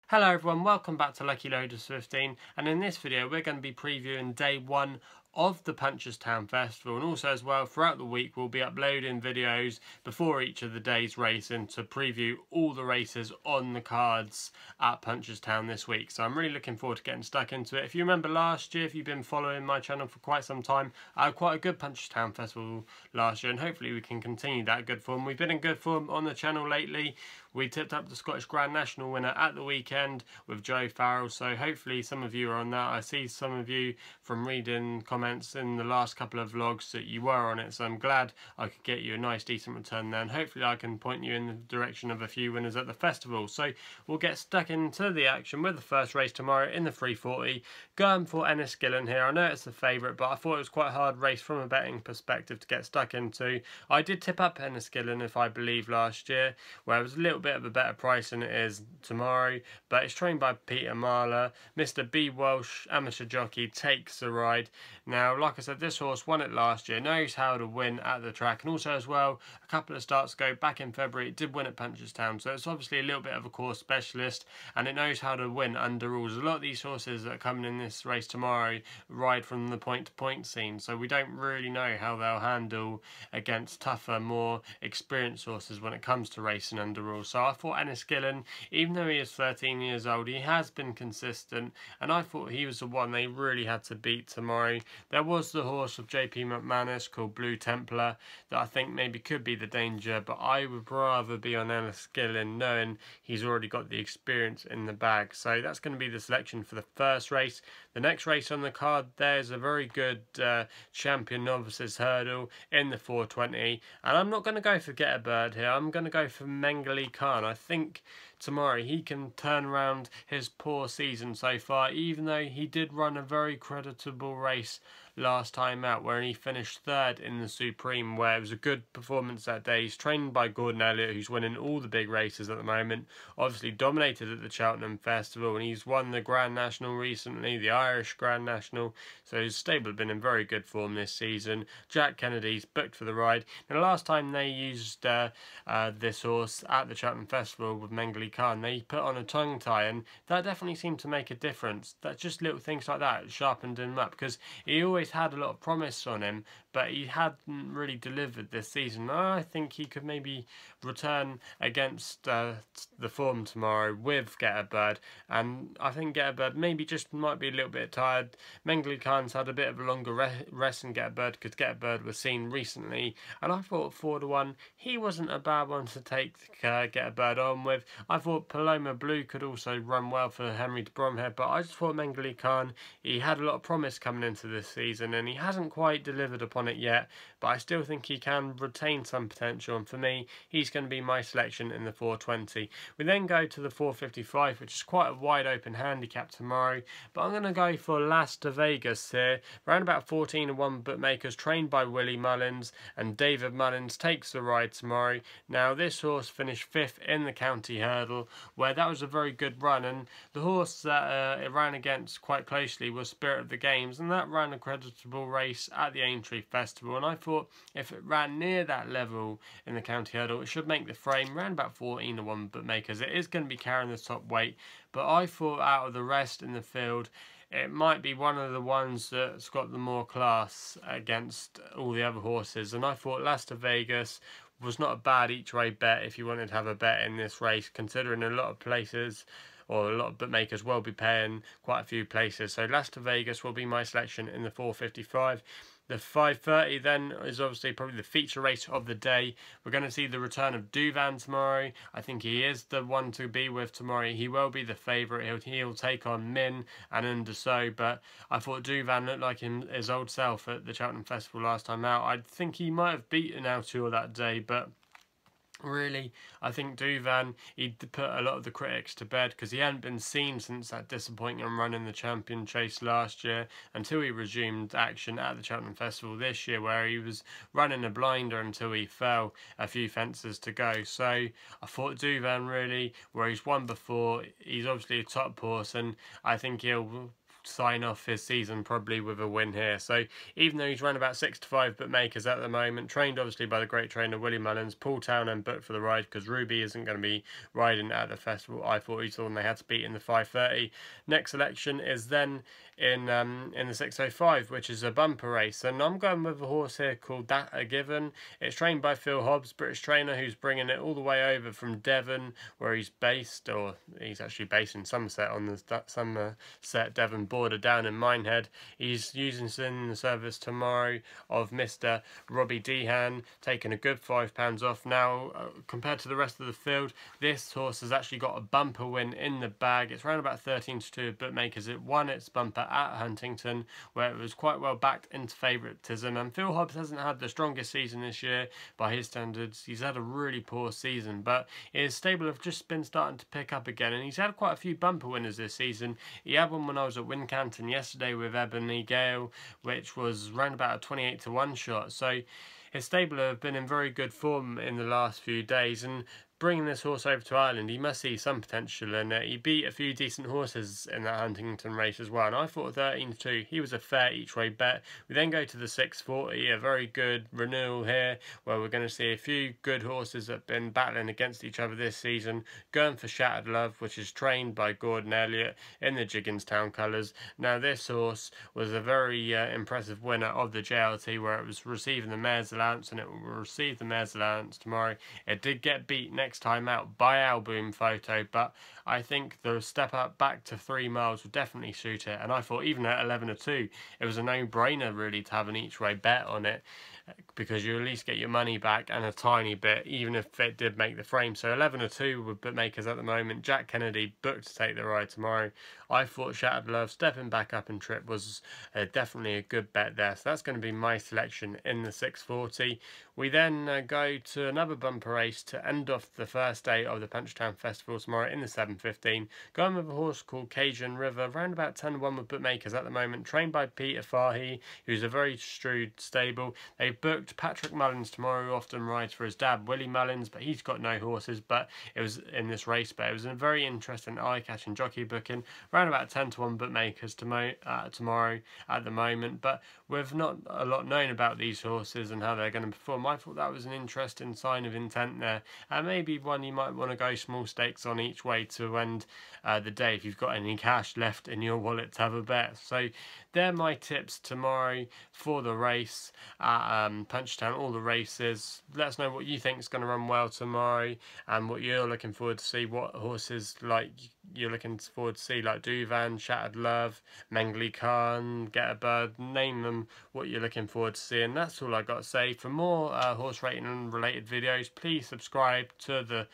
Hello everyone, welcome back to Lucky Loaders 15, and in this video we're going to be previewing day 1 of the Punchestown Festival, and also as well throughout the week we'll be uploading videos before each of the days racing to preview all the races on the cards at Punchestown this week. So I'm really looking forward to getting stuck into it. If you remember last year, if you've been following my channel for quite some time, I had quite a good Punchestown Festival last year, and hopefully we can continue that good form. We've been in good form on the channel lately. We tipped up the Scottish Grand National winner at the weekend with Joe Farrell, so hopefully some of you are on that. I see some of you from reading comments in the last couple of vlogs that you were on it, so I'm glad I could get you a nice decent return there, and hopefully I can point you in the direction of a few winners at the festival. So we'll get stuck into the action with the first race tomorrow in the 340, going for Enniskillen here. I know it's the favourite, but I thought it was quite a hard race from a betting perspective to get stuck into. I did tip up Enniskillen, if I believe, last year, where it was a little bit of a better price than it is tomorrow, but it's trained by Peter Marler. Mr. B. Welsh, amateur jockey, takes the ride. Now, like I said, this horse won it last year, knows how to win at the track, and also as well, a couple of starts ago, back in February, it did win at Punchestown, so it's obviously a little bit of a course specialist, and it knows how to win under rules. A lot of these horses that are coming in this race tomorrow ride from the point-to-point scene, so we don't really know how they'll handle against tougher, more experienced horses when it comes to racing under rules. So I thought Enniskillen, even though he is 13 years old, he has been consistent, and I thought he was the one they really had to beat tomorrow. There was the horse of JP McManus called Blue Templar that I think maybe could be the danger, but I would rather be on Enniskillen knowing he's already got the experience in the bag. So that's going to be the selection for the first race. The next race on the card, there's a very good champion novices hurdle in the 420, and I'm not going to go for Get a Bird here. I'm going to go for Mengli Khan. I think tomorrow he can turn around his poor season so far, even though he did run a very creditable race last time out where he finished third in the Supreme, where it was a good performance that day. He's trained by Gordon Elliott, who's winning all the big races at the moment, obviously dominated at the Cheltenham Festival, and he's won the Grand National recently, the Irish Grand National, so his stable have been in very good form this season. Jack Kennedy's booked for the ride. Now, last time they used this horse at the Cheltenham Festival with Mengli Khan, they put on a tongue tie, and that definitely seemed to make a difference. That just little things like that sharpened him up, because he always had a lot of promise on him, but he hadn't really delivered this season. I think he could maybe return against the form tomorrow with Get a Bird, and I think Get a Bird maybe just might be a little bit tired. Mengli Khan's had a bit of a longer rest than Get a Bird, because Get a Bird was seen recently, and I thought 4-1 he wasn't a bad one to take Get a Bird on with. I thought Paloma Blue could also run well for Henry de Bromhead, but I just thought Mengli Khan, he had a lot of promise coming into this season, and he hasn't quite delivered upon it yet, but I still think he can retain some potential, and for me, he's going to be my selection in the 420. We then go to the 455, which is quite a wide open handicap tomorrow, but I'm going to go for Lagostovegas here, around about 14-1 bookmakers, trained by Willie Mullins, and David Mullins takes the ride tomorrow. Now, this horse finished 5th in the county hurdle, where that was a very good run, and the horse that it ran against quite closely was Spirit of the Games, and that ran a creditable race at the Aintree Festival, and I thought if it ran near that level in the county hurdle, it should make the frame. Ran about 14-1 bookmakers. It is going to be carrying the top weight, but I thought out of the rest in the field, it might be one of the ones that's got the more class against all the other horses, and I thought Lagostovegas was not a bad each way bet if you wanted to have a bet in this race, considering a lot of places or a lot of bookmakers will be paying quite a few places. So Lagostovegas will be my selection in the 455. The 530 then is obviously probably the feature race of the day. We're going to see the return of Douvan tomorrow. I think he is the one to be with tomorrow. He will be the favourite. He'll take on Min and Underso, but I thought Douvan looked like his old self at the Cheltenham Festival last time out. I think he might have beaten Altour that day, but really, I think Douvan, he put a lot of the critics to bed, because he hadn't been seen since that disappointing run in the champion chase last year, until he resumed action at the Cheltenham Festival this year, where he was running a blinder until he fell a few fences to go. So I thought Douvan, really, where he's won before, he's obviously a top horse, and I think he'll sign off his season probably with a win here. So even though he's run about 6 to 5 bookmakers at the moment, trained obviously by the great trainer Willie Mullins, Paul Townend booked for the ride because Ruby isn't going to be riding at the festival. I thought he's the one they had to beat in the 5:30. Next selection is then in the 6:05, which is a bumper race, and I'm going with a horse here called That A Given. It's trained by Phil Hobbs, British trainer, who's bringing it all the way over from Devon, where he's based, or he's actually based in Somerset, on the Somerset Devon border down in Minehead. He's using in the service tomorrow of Mr. Robbie Dehan, taking a good £5 off. Now, compared to the rest of the field, this horse has actually got a bumper win in the bag. It's around about 13 to 2 bookmakers. It won its bumper at Huntington, where it was quite well backed into favouritism, and Phil Hobbs hasn't had the strongest season this year by his standards. He's had a really poor season, but his stable have just been starting to pick up again, and he's had quite a few bumper winners this season. He had one when I was at Wincanton yesterday with Ebony Gale, which was round about a 28 to 1 shot. So his stable have been in very good form in the last few days, and bringing this horse over to Ireland, he must see some potential in it. He beat a few decent horses in that Huntington race as well, and I thought 13 to 2, he was a fair each way bet. We then go to the 6:40, a very good renewal here, where we're going to see a few good horses that have been battling against each other this season, going for Shattered Love, which is trained by Gordon Elliott in the Gigginstown colours. Now this horse was a very impressive winner of the JLT, where it was receiving the mare's allowance, and it will receive the mare's allowance tomorrow. It did get beat next time out by Alboom Photo, but I think the step up back to 3 miles would definitely suit it, and I thought even at 11 to 2 it was a no-brainer really to have an each way bet on it, because you at least get your money back and a tiny bit even if it did make the frame. So 11 to 2 with bookmakers at the moment. Jack Kennedy booked to take the ride tomorrow. I thought Shattered Love stepping back up in trip was definitely a good bet there, so that's going to be my selection in the 6:40. We then go to another bumper race to end off the first day of the Punchestown Festival tomorrow in the 7:15. Going with a horse called Kalun River, around about 10 to 1 with bookmakers at the moment, trained by Peter Fahey, who's a very shrewd stable. They booked Patrick Mullins tomorrow, who often rides for his dad Willie Mullins, but he's got no horses, but it was in this race, but it was a very interesting eye-catching jockey booking, around about 10 to 1 bookmakers tomorrow at the moment. But with not a lot known about these horses and how they're going to perform, I thought that was an interesting sign of intent there, and maybe one you might want to go small stakes on each way to end the day if you've got any cash left in your wallet to have a bet. So they're my tips tomorrow for the race at Punchestown, all the races. Let us know what you think is going to run well tomorrow and what you're looking forward to see, what horses like you're looking forward to see, like Douvan, Shattered Love, Mengli Khan, Get a Bird, name them, what you're looking forward to seeing. That's all I got to say. For more horse rating and related videos, please subscribe to the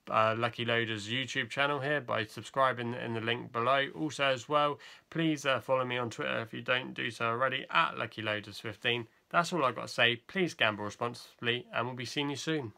Lucky Loaders YouTube channel here by subscribing in the link below. Also as well, please follow me on Twitter if you don't do so already, at Lucky Loaders 15. That's all I've got to say. Please gamble responsibly, and we'll be seeing you soon.